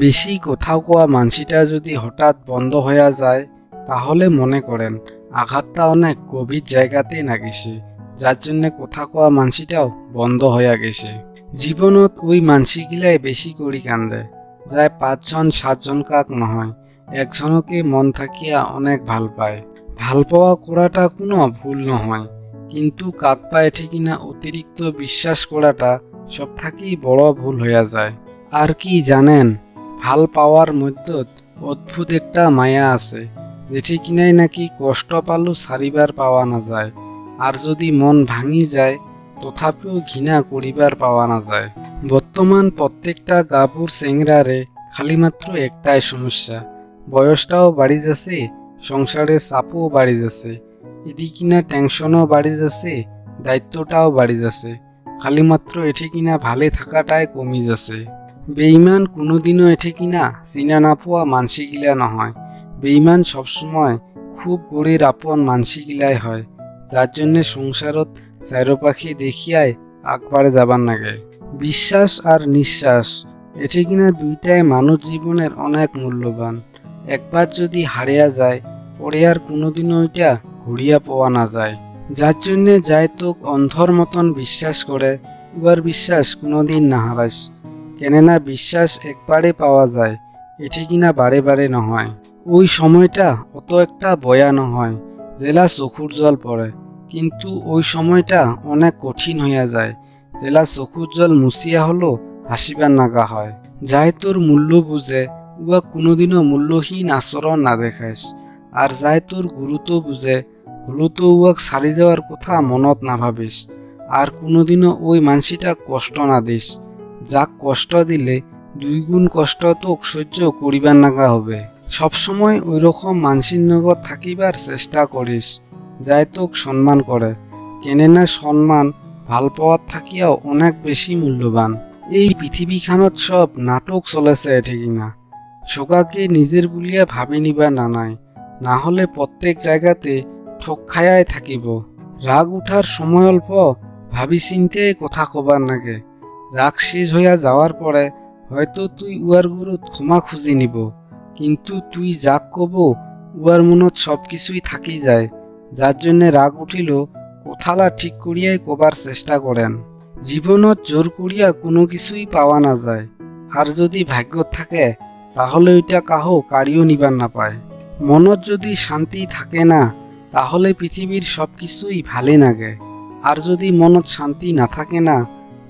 বেশি কোথাও কোয়া মানসিটা যদি হঠাৎ বন্ধ হয়ে যায় তাহলে মনে করেন আঘাতটা অনেক গভীর জায়গাতেই লাগিছে, যার জন্য কথা কোয়া মানসিটাও বন্ধ হয়ে গেছে। জীবনত ওই মানসিগিলাই বেশি করি কান্দে যায় ৫ জন ৭ জন কাক নহয়, একজনকে মন থাকিয়া অনেক ভাল পায়। ভাল পাওয়া করাটা কোনো ভুল নহয়, কিন্তু কাক পায় ঠিকিনা অতিরিক্ত বিশ্বাস করাটা সব থাকি বড় ভুল হইয়া যায়। আর কি জানেন, ভাল পাওয়ার মধ্যত অদ্ভুত একটা মায়া আছে, যেটি কিনাই নাকি কষ্ট পালু সারিবার পাওয়া না যায়, আর যদি মন ভাঙি যায় তথাপিও ঘৃণা করিবার পাওয়া না যায়। বর্তমান প্রত্যেকটা গাভুর চেংরারে খালি মাত্র একটাই সমস্যা, বয়সটাও বাড়ি যাচ্ছে, সংসারের চাপও বাড়ি যাচ্ছে, এটি কিনা টেনশনও বাড়ি যাচ্ছে, দায়িত্বটাও বাড়ি যাচ্ছে, খালি মাত্র এটি কিনা ভালে থাকাটাই কমি যাচ্ছে। বেইমান কোনোদিনও এটি কিনা চিনা না পোৱা মানসিগিলা নহয়, বেইমান সবসময় খুব গড়ির আপন মানসিগিলাই হয়, যার জন্য সংসারত চারোপাখি দেখিয়াই আগবাড়ে যাবার লাগে। বিশ্বাস আর নিঃশ্বাস এটি কিনা দুইটাই মানব জীবনের অনেক মূল্যবান, একবার যদি হারিয়া যায় পরে আর কোনোদিনও ওইটা ঘুরিয়া পাওয়া না যায়। যার জন্যে যাই তোক অন্ধর মতন বিশ্বাস করে উবার বিশ্বাস কোনোদিন না হারাইস, কেননা বিশ্বাস একবারে পাওয়া যায়, এটি কিনা বারে বারে নহয়। ওই সময়টা অত একটা বয়া নহয় জেলা চকুর জল পড়ে, কিন্তু ওই সময়টা অনেক কঠিন হইয়া যায়, জেলা চকুর জল মুছিয়া হলো হাসিবার নাগা হয়। যাই তোর মূল্য বুঝে উয়া কোনোদিনও মূল্যহীন আচরণ না দেখাইস, আর যাই তোর গুরুত্ব বুঝে হলুতো উয়াক ছাড়ি যাওয়ার কথা মনত না ভাবিস, আর কোনোদিনও ওই মানসিটা কষ্ট না দিস, যাক কষ্ট দিলে 2 গুণ কষ্ট তোক সহ্য করিবার নাগা হবে। সবসময় ওই রকম মানসির নগর থাকিবার চেষ্টা করিস, যাই তোক সম্মান করে, কেননা সম্মান ভাল পাওয়ার থাকিয়াও অনেক বেশি মূল্যবান। এই পৃথিবীখানত সব নাটক চলেছে এটি কিনা, সোগাকে নিজের বলিয়া ভাবি নিবা নানাই, না হলে প্রত্যেক জায়গাতে ঠক খায়াই থাকিব। রাগ উঠার সময় অল্প ভাবি চিন্তে কথা কবার নাগে, রাগ শেষ হইয়া যাওয়ার পরে হয়তো তুই উয়ার গুরুত ক্ষমা খুঁজি নিব, কিন্তু তুই যাক কব উয়ার মনত সব কিছুই থাকি যায়, যার জন্যে রাগ উঠিল কথালা ঠিক করিয়াই কবার চেষ্টা করেন। জীবনত জোর করিয়া কোনো কিছুই পাওয়া না যায়, আর যদি ভাগ্যত থাকে তাহলে ওইটা কাহো কাড়িও নিবার না পায়। মনত যদি শান্তি থাকে না তাহলে পৃথিবীর সব কিছুই ভালে লাগে, আর যদি মনত শান্তি না থাকে না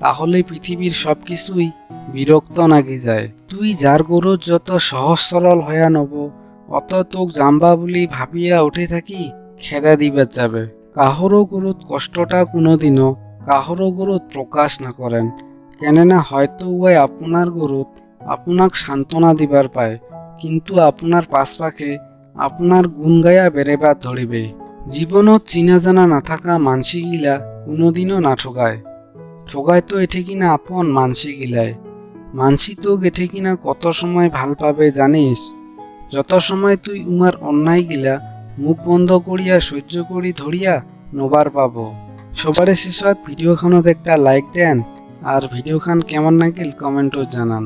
তাহলে পৃথিবীর সব কিছুই বিরক্ত লাগি যায়। তুই যার গরুত যত সহজ সরল হইয়া নব অত তোক জাম্বা বলি ভাবিয়া উঠে থাকি খেদা দিবার যাবে। কাহরও গরুত কষ্টটা কোনোদিনও কাহরও গরুত প্রকাশ না করেন, কেননা হয়তো উয়াই আপনার গরুত আপনাক সান্ত্বনা দিবার পায়, কিন্তু আপনার পাশপাখে আপনার গুণ গায়া বেড়েবার ধরিবে। জীবনত চিনা জানা না থাকা মানসিগিলা কোনোদিনও না ঠগায়, ঠগায় তো এঠে কিনা আপন মানসিগিলাই। মানসি তোক এঠে কিনা কত সময় ভাল পাবে জানিস, যত সময় তুই উমার অন্যায় গিলা মুখ বন্ধ করিয়া সহ্য করি ধরিয়া নবার পাব। সবারে শেষত ভিডিওখানত একটা লাইক দেন, আর ভিডিওখান কেমন লাগিল কমেন্টও জানান।